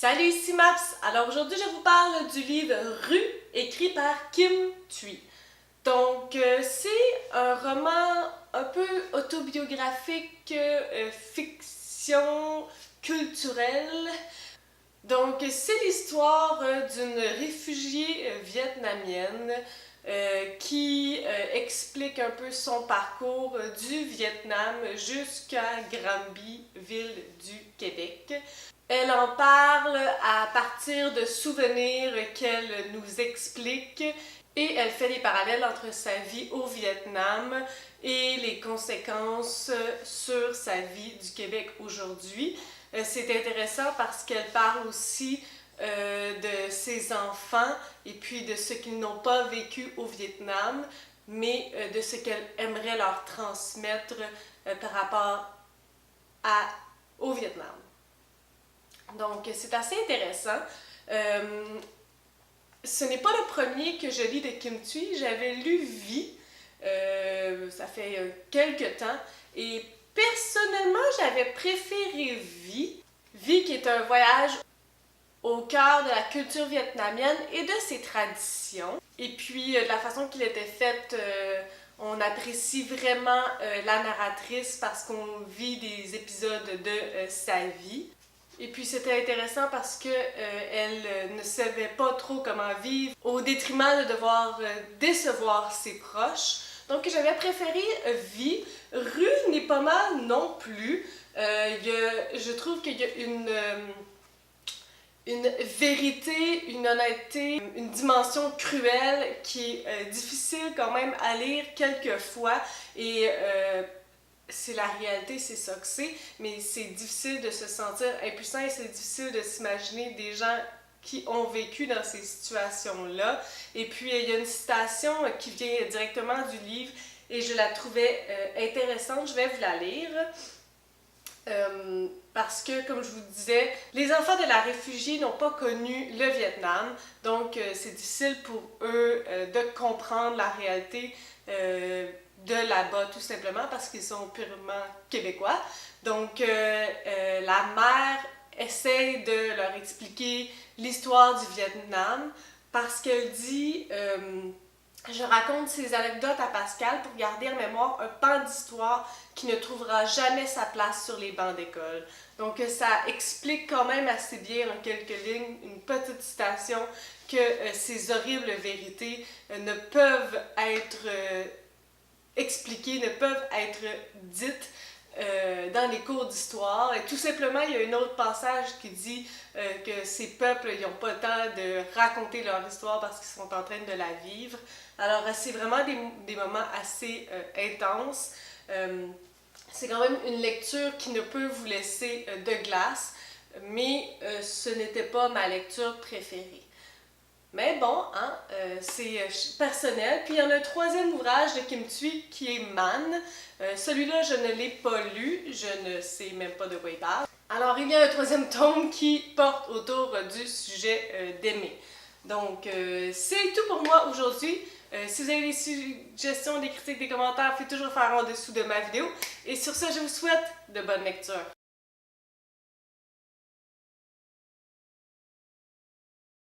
Salut, ici Maps! Alors aujourd'hui, je vous parle du livre Rue, écrit par Kim Thuy. Donc, c'est un roman un peu autobiographique, fiction culturelle. Donc, c'est l'histoire d'une réfugiée vietnamienne qui explique un peu son parcours du Vietnam jusqu'à Granby, ville du Québec. Elle en parle à partir de souvenirs qu'elle nous explique et elle fait des parallèles entre sa vie au Vietnam et les conséquences sur sa vie du Québec aujourd'hui. C'est intéressant parce qu'elle parle aussi de ses enfants et puis de ce qu'ils n'ont pas vécu au Vietnam, mais de ce qu'elle aimerait leur transmettre par rapport au Vietnam. Donc, c'est assez intéressant. Ce n'est pas le premier que je lis de Kim Thuy. J'avais lu Vie, ça fait quelques temps, et personnellement, j'avais préféré Vie. Vie qui est un voyage au cœur de la culture vietnamienne et de ses traditions. Et puis, de la façon qu'il était fait, on apprécie vraiment la narratrice parce qu'on vit des épisodes de sa vie. Et puis c'était intéressant parce que elle ne savait pas trop comment vivre au détriment de devoir décevoir ses proches. Donc j'avais préféré Vie. Rue n'est pas mal non plus. Je trouve qu'il y a une vérité, une honnêteté, une dimension cruelle qui est difficile quand même à lire quelquefois et c'est la réalité, c'est ça que c'est, mais c'est difficile de se sentir impuissant et c'est difficile de s'imaginer des gens qui ont vécu dans ces situations-là. Et puis, il y a une citation qui vient directement du livre et je la trouvais intéressante, je vais vous la lire. Parce que, comme je vous disais, les enfants de la réfugiée n'ont pas connu le Vietnam, donc c'est difficile pour eux de comprendre la réalité de là-bas, tout simplement parce qu'ils sont purement québécois. Donc, la mère essaie de leur expliquer l'histoire du Vietnam parce qu'elle dit je raconte ces anecdotes à Pascal pour garder en mémoire un pan d'histoire qui ne trouvera jamais sa place sur les bancs d'école. Donc ça explique quand même assez bien en quelques lignes, une petite citation, que ces horribles vérités ne peuvent être expliquées, ne peuvent être dites dans les cours d'histoire. Et tout simplement, il y a un autre passage qui dit que ces peuples n'ont pas le temps de raconter leur histoire parce qu'ils sont en train de la vivre. Alors, c'est vraiment des moments assez intenses. C'est quand même une lecture qui ne peut vous laisser de glace, mais ce n'était pas ma lecture préférée. Mais bon, hein, c'est personnel. Puis il y en a un troisième ouvrage de Kim Thuy qui est Man. Celui-là, je ne l'ai pas lu, je ne sais même pas de quoi il parle. Alors, il y a un troisième tome qui porte autour du sujet d'aimer. Donc, c'est tout pour moi aujourd'hui. Si vous avez des suggestions, des critiques, des commentaires, vous pouvez toujours faire en dessous de ma vidéo. Et sur ce, je vous souhaite de bonnes lectures.